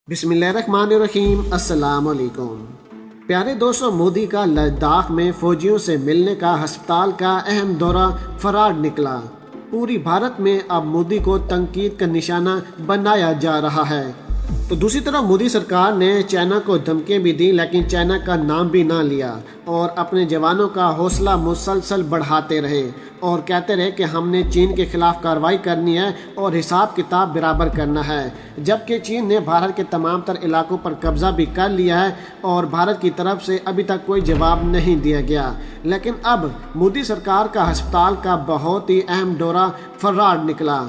बिस्मिल्लाहिर्रहमानिर्रहीम। अस्सलाम वालेकुम। प्यारे दोस्तों, मोदी का लद्दाख में फौजियों से मिलने का अस्पताल का अहम दौरा फराड निकला। पूरी भारत में अब मोदी को तनकीद का निशाना बनाया जा रहा है। तो दूसरी तरफ मोदी सरकार ने चाइना को धमकियां भी दी, लेकिन चाइना का नाम भी ना लिया और अपने जवानों का हौसला मुसलसल बढ़ाते रहे और कहते रहे कि हमने चीन के खिलाफ कार्रवाई करनी है और हिसाब किताब बराबर करना है। जबकि चीन ने भारत के तमाम तर इलाकों पर कब्जा भी कर लिया है और भारत की तरफ से अभी तक कोई जवाब नहीं दिया गया। लेकिन अब मोदी सरकार का अस्पताल का बहुत ही अहम दौरा फराड निकला।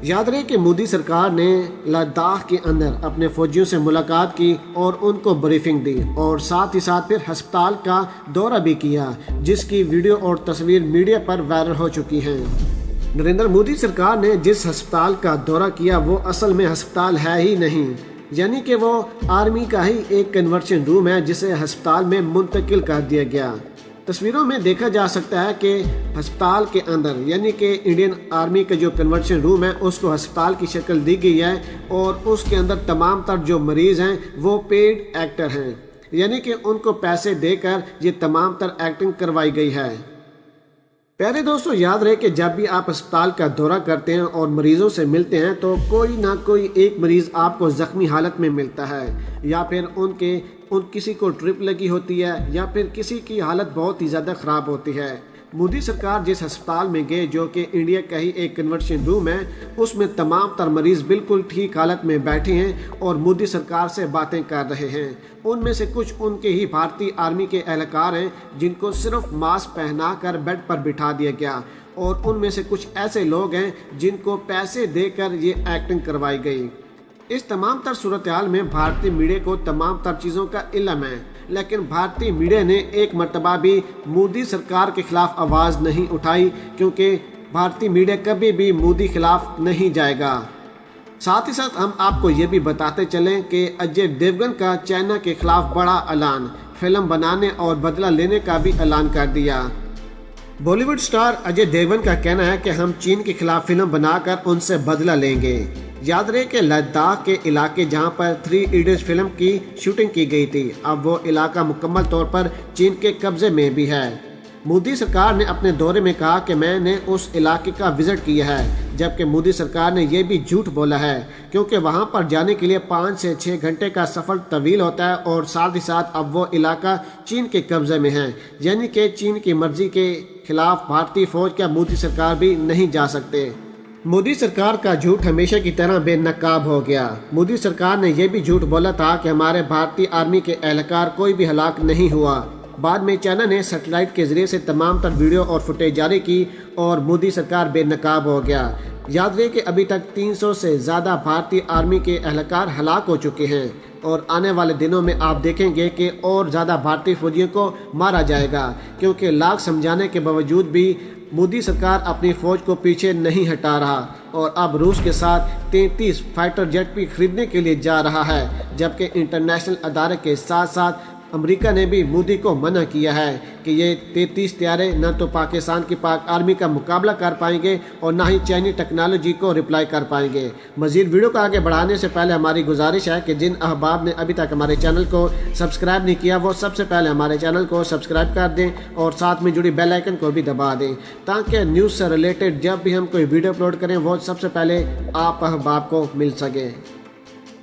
याद रहे कि मोदी सरकार ने लद्दाख के अंदर अपने फौजियों से मुलाकात की और उनको ब्रीफिंग दी और साथ ही साथ फिर अस्पताल का दौरा भी किया, जिसकी वीडियो और तस्वीर मीडिया पर वायरल हो चुकी हैं। नरेंद्र मोदी सरकार ने जिस अस्पताल का दौरा किया वो असल में अस्पताल है ही नहीं, यानी कि वो आर्मी का ही एक कन्वर्शन रूम है जिसे अस्पताल में मुंतकिल कर दिया गया। तस्वीरों में देखा जा सकता है कि अस्पताल के अंदर यानी कि इंडियन आर्मी का जो कन्वर्शन रूम है उसको अस्पताल की शक्ल दी गई है और उसके अंदर तमाम तर जो मरीज हैं वो पेड एक्टर हैं, यानी कि उनको पैसे देकर ये तमाम तर एक्टिंग करवाई गई है। प्यारे दोस्तों, याद रहे कि जब भी आप अस्पताल का दौरा करते हैं और मरीजों से मिलते हैं तो कोई ना कोई एक मरीज आपको जख्मी हालत में मिलता है, या फिर किसी को ट्रिप लगी होती है, या फिर किसी की हालत बहुत ही ज़्यादा ख़राब होती है। मोदी सरकार जिस अस्पताल में गए, जो कि इंडिया का ही एक कन्वर्शन रूम है, उसमें तमाम तर मरीज बिल्कुल ठीक हालत में बैठे हैं और मोदी सरकार से बातें कर रहे हैं। उनमें से कुछ उनके ही भारतीय आर्मी के एहलकार हैं जिनको सिर्फ मास्क पहनाकर बेड पर बिठा दिया गया, और उनमें से कुछ ऐसे लोग हैं जिनको पैसे देकर ये एक्टिंग करवाई गई। इस तमाम तर सूरत हाल में भारतीय मीडिया को तमाम तर चीज़ों का इल्म है, लेकिन भारतीय मीडिया ने एक मर्तबा भी मोदी सरकार के खिलाफ आवाज़ नहीं उठाई, क्योंकि भारतीय मीडिया कभी भी मोदी खिलाफ नहीं जाएगा। साथ ही साथ हम आपको ये भी बताते चलें कि अजय देवगन का चाइना के खिलाफ बड़ा ऐलान, फिल्म बनाने और बदला लेने का भी ऐलान कर दिया। बॉलीवुड स्टार अजय देवगन का कहना है कि हम चीन के खिलाफ फिल्म बनाकर उनसे बदला लेंगे। याद रहे कि लद्दाख के इलाके जहां पर 3 इडियट्स फिल्म की शूटिंग की गई थी, अब वो इलाका मुकम्मल तौर पर चीन के कब्जे में भी है। मोदी सरकार ने अपने दौरे में कहा कि मैंने उस इलाके का विजिट किया है, जबकि मोदी सरकार ने यह भी झूठ बोला है, क्योंकि वहां पर जाने के लिए 5 से 6 घंटे का सफ़र तवील होता है और साथ ही साथ अब वो इलाका चीन के कब्जे में है, यानी कि चीन की मर्जी के खिलाफ भारतीय फौज का मोदी सरकार भी नहीं जा सकते। मोदी सरकार का झूठ हमेशा की तरह बेनकाब हो गया। मोदी सरकार ने यह भी झूठ बोला था कि हमारे भारतीय आर्मी के एहलकार कोई भी हलाक नहीं हुआ। बाद में चाइना ने सैटेलाइट के जरिए से तमाम तर वीडियो और फुटेज जारी की और मोदी सरकार बेनकाब हो गया। याद रहे कि अभी तक 300 से ज़्यादा भारतीय आर्मी के एहलकार हलाक हो चुके हैं और आने वाले दिनों में आप देखेंगे कि और ज़्यादा भारतीय फौजियों को मारा जाएगा, क्योंकि लाख समझाने के बावजूद भी मोदी सरकार अपनी फौज को पीछे नहीं हटा रहा और अब रूस के साथ 33 फाइटर जेट भी खरीदने के लिए जा रहा है, जबकि इंटरनेशनल अदारे के साथ साथ अमेरिका ने भी मोदी को मना किया है कि ये 33 तैयारे न तो पाकिस्तान की पाक आर्मी का मुकाबला कर पाएंगे और ना ही चाइनीज टेक्नोलॉजी को रिप्लाई कर पाएंगे। मजीद वीडियो को आगे बढ़ाने से पहले हमारी गुजारिश है कि जिन अहबाब ने अभी तक हमारे चैनल को सब्सक्राइब नहीं किया वो सबसे पहले हमारे चैनल को सब्सक्राइब कर दें और साथ में जुड़ी बेल आइकन को भी दबा दें, ताकि न्यूज़ से रिलेटेड जब भी हम कोई वीडियो अपलोड करें वो सबसे पहले आप अहबाब को मिल सके।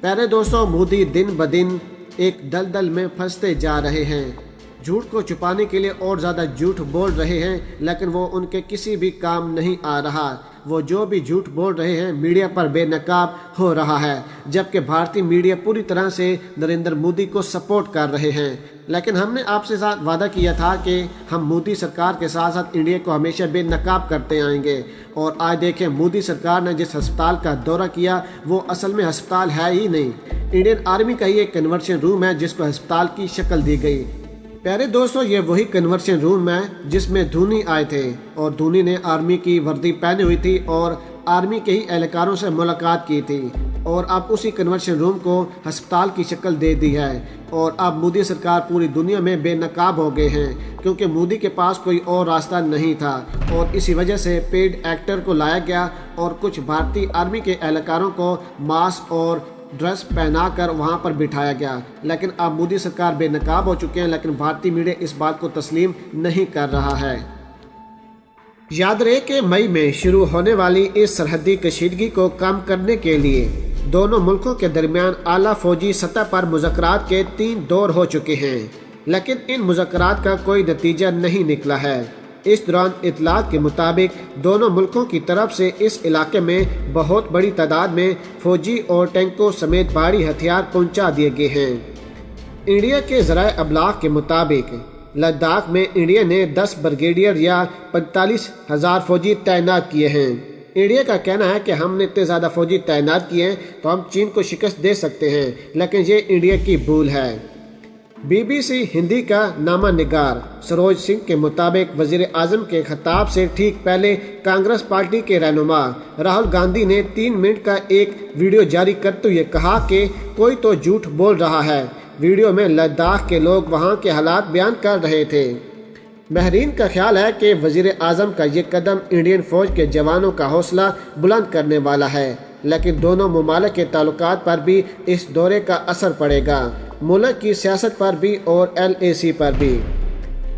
प्यारे दोस्तों, मोदी दिन ब दिन एक दलदल में फंसते जा रहे हैं। झूठ को छुपाने के लिए और ज़्यादा झूठ बोल रहे हैं, लेकिन वो उनके किसी भी काम नहीं आ रहा। वो जो भी झूठ बोल रहे हैं मीडिया पर बेनकाब हो रहा है, जबकि भारतीय मीडिया पूरी तरह से नरेंद्र मोदी को सपोर्ट कर रहे हैं। लेकिन हमने आपसे साथ वादा किया था कि हम मोदी सरकार के साथ साथ इंडिया को हमेशा बेनकाब करते आएंगे, और आज देखें मोदी सरकार ने जिस अस्पताल का दौरा किया वो असल में अस्पताल है ही नहीं, इंडियन आर्मी का ही एक कन्वर्शन रूम है जिसको अस्पताल की शक्ल दी गई। प्यारे दोस्तों, ये वही कन्वर्शन रूम है जिसमें धोनी आए थे और धोनी ने आर्मी की वर्दी पहनी हुई थी और आर्मी के ही एहलकारों से मुलाकात की थी, और अब उसी कन्वर्शन रूम को अस्पताल की शक्ल दे दी है। और अब मोदी सरकार पूरी दुनिया में बेनकाब हो गए हैं, क्योंकि मोदी के पास कोई और रास्ता नहीं था और इसी वजह से पेड एक्टर को लाया गया और कुछ भारतीय आर्मी के एहलकारों को मास्क और ड्रेस पहनाकर वहां पर बिठाया गया। लेकिन अब मोदी सरकार बेनकाब हो चुके हैं, लेकिन भारतीय मीडिया इस बात को तस्लीम नहीं कर रहा है। याद रहे कि मई में शुरू होने वाली इस सरहदी कशीदगी को कम करने के लिए दोनों मुल्कों के दरमियान आला फौजी सतह पर मुज़ाकरात के 3 दौर हो चुके हैं, लेकिन इन मुज़ाकरात का कोई नतीजा नहीं निकला है। इस दौरान इत्तलात के मुताबिक दोनों मुल्कों की तरफ से इस इलाके में बहुत बड़ी तादाद में फौजी और टैंकों समेत भारी हथियार पहुंचा दिए गए हैं। इंडिया के ज़राए अबलाग के मुताबिक लद्दाख में इंडिया ने 10 ब्रिगेडियर या 45,000 फौजी तैनात किए हैं। इंडिया का कहना है कि हमने इतने ज़्यादा फौजी तैनात किए हैं तो हम चीन को शिकस्त दे सकते हैं, लेकिन ये इंडिया की भूल है। BBC हिंदी का नामा निगार सरोज सिंह के मुताबिक वजीर आजम के खिताब से ठीक पहले कांग्रेस पार्टी के रहनुमा राहुल गांधी ने 3 मिनट का एक वीडियो जारी करते हुए कहा कि कोई तो झूठ बोल रहा है। वीडियो में लद्दाख के लोग वहां के हालात बयान कर रहे थे। महरीन का ख्याल है कि वजीर आजम का ये कदम इंडियन फौज के जवानों का हौसला बुलंद करने वाला है, लेकिन दोनों मुमालिक के ताल्लुकात पर भी इस दौरे का असर पड़ेगा, मुल्क की सियासत पर भी और LAC पर भी।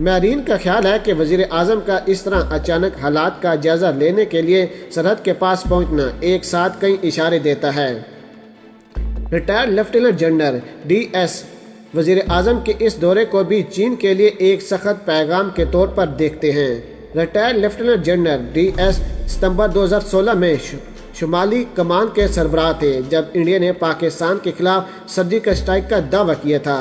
महरीन का ख्याल है कि वजीर आजम का इस तरह अचानक हालात का जायजा लेने के लिए सरहद के पास पहुंचना एक साथ कई इशारे देता है। रिटायर्ड लेफ्टिनेंट जनरल DS वजीर आजम के इस दौरे को भी चीन के लिए एक सख्त पैगाम के तौर पर देखते हैं। रिटायर्ड लेफ्टिनेंट जनरल DS सितंबर 2016 में शुमाली कमान के सरबराह थे, जब इंडिया ने पाकिस्तान के खिलाफ सर्जिकल स्ट्राइक का दावा किया था।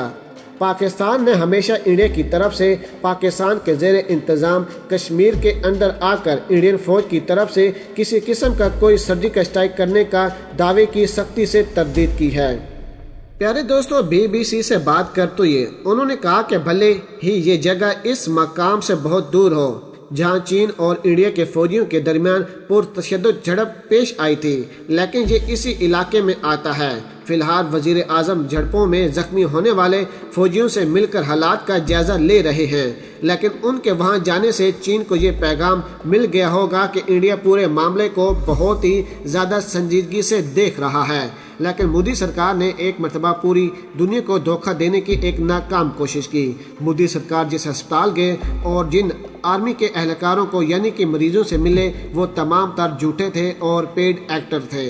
पाकिस्तान ने हमेशा इंडिया की तरफ से पाकिस्तान के ज़ेर इंतज़ाम कश्मीर के अंदर आकर इंडियन फौज की तरफ से किसी किस्म का कोई सर्जिकल स्ट्राइक करने का दावे की सख्ती से तरदीद की है। प्यारे दोस्तों, BBC से बात करते हुए उन्होंने कहा कि भले ही ये जगह इस मकाम से बहुत दूर हो जहां चीन और इंडिया के फौजियों के दरमियान पुरतशद्दुद झड़प पेश आई थी, लेकिन ये इसी इलाके में आता है। फिलहाल वजीर आजम झड़पों में जख्मी होने वाले फौजियों से मिलकर हालात का जायजा ले रहे हैं, लेकिन उनके वहां जाने से चीन को ये पैगाम मिल गया होगा कि इंडिया पूरे मामले को बहुत ही ज़्यादा संजीदगी से देख रहा है। लेकिन मोदी सरकार ने एक मरतबा पूरी दुनिया को धोखा देने की एक नाकाम कोशिश की। मोदी सरकार जिस अस्पताल गए और जिन आर्मी के एहलकारों को यानी कि मरीजों से मिले, वो तमाम तर झूठे थे और पेड एक्टर थे।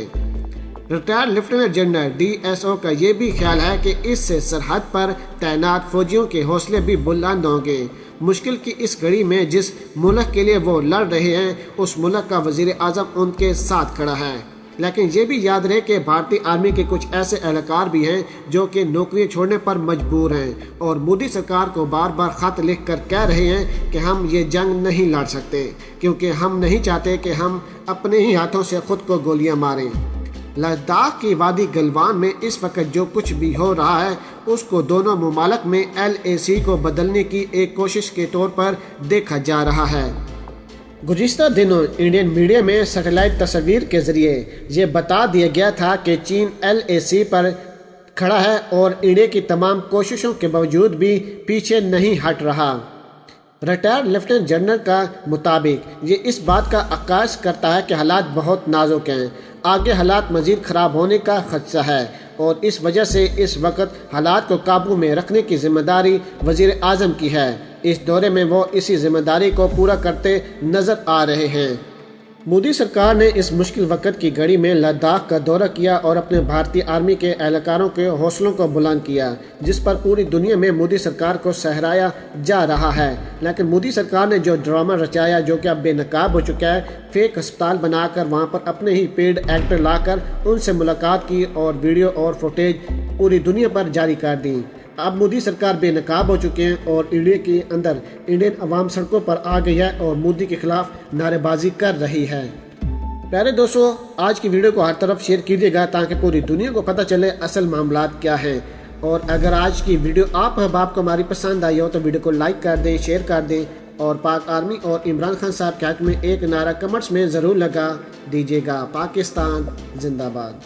रिटायर्ड लेफ्टिनेंट जनरल DSO का ये भी ख्याल है कि इससे सरहद पर तैनात फौजियों के हौसले भी बुलंद होंगे। मुश्किल की इस घड़ी में जिस मुल्क के लिए वो लड़ रहे हैं, उस मुल्क का वजीर आजम उनके साथ खड़ा है। लेकिन ये भी याद रहे कि भारतीय आर्मी के कुछ ऐसे एहलकार भी हैं जो कि नौकरी छोड़ने पर मजबूर हैं और मोदी सरकार को बार बार खत लिख कर कह रहे हैं कि हम ये जंग नहीं लड़ सकते, क्योंकि हम नहीं चाहते कि हम अपने ही हाथों से खुद को गोलियां मारें। लद्दाख की वादी गलवान में इस वक्त जो कुछ भी हो रहा है, उसको दोनों मुमालिक में LAC को बदलने की एक कोशिश के तौर पर देखा जा रहा है। गुज़िश्ता दिनों इंडियन मीडिया में सैटेलाइट तस्वीर के ज़रिए ये बता दिया गया था कि चीन LAC पर खड़ा है और इंडिया की तमाम कोशिशों के बावजूद भी पीछे नहीं हट रहा। रिटायर्ड लेफ्टिनेंट जनरल का मुताबिक ये इस बात का अक्काश करता है कि हालात बहुत नाजुक हैं, आगे हालात मज़ीद ख़राब होने का खदशा है और इस वजह से इस वक्त हालात को काबू में रखने की जिम्मेदारी वज़ीर आज़म की है। इस दौरे में वो इसी जिम्मेदारी को पूरा करते नज़र आ रहे हैं। मोदी सरकार ने इस मुश्किल वक्त की घड़ी में लद्दाख का दौरा किया और अपने भारतीय आर्मी के एहलकारों के हौसलों को बुलंद किया, जिस पर पूरी दुनिया में मोदी सरकार को सहराया जा रहा है। लेकिन मोदी सरकार ने जो ड्रामा रचाया, जो कि अब बेनकाब हो चुका है, फेक अस्पताल बनाकर वहां पर अपने ही पेड एक्टर लाकर उनसे मुलाकात की और वीडियो और फुटेज पूरी दुनिया पर जारी कर दी। अब मोदी सरकार बेनकाब हो चुके हैं और इंडिया के अंदर इंडियन अवाम सड़कों पर आ गई है और मोदी के खिलाफ नारेबाजी कर रही है। प्यारे दोस्तों, आज की वीडियो को हर तरफ शेयर कीजिएगा ताकि पूरी दुनिया को पता चले असल मामलात क्या है। और अगर आज की वीडियो आपको हमारी पसंद आई हो तो वीडियो को लाइक कर दें, शेयर कर दें और पाक आर्मी और इमरान खान साहब के हक में एक नारा कमेंट्स में ज़रूर लगा दीजिएगा। पाकिस्तान जिंदाबाद।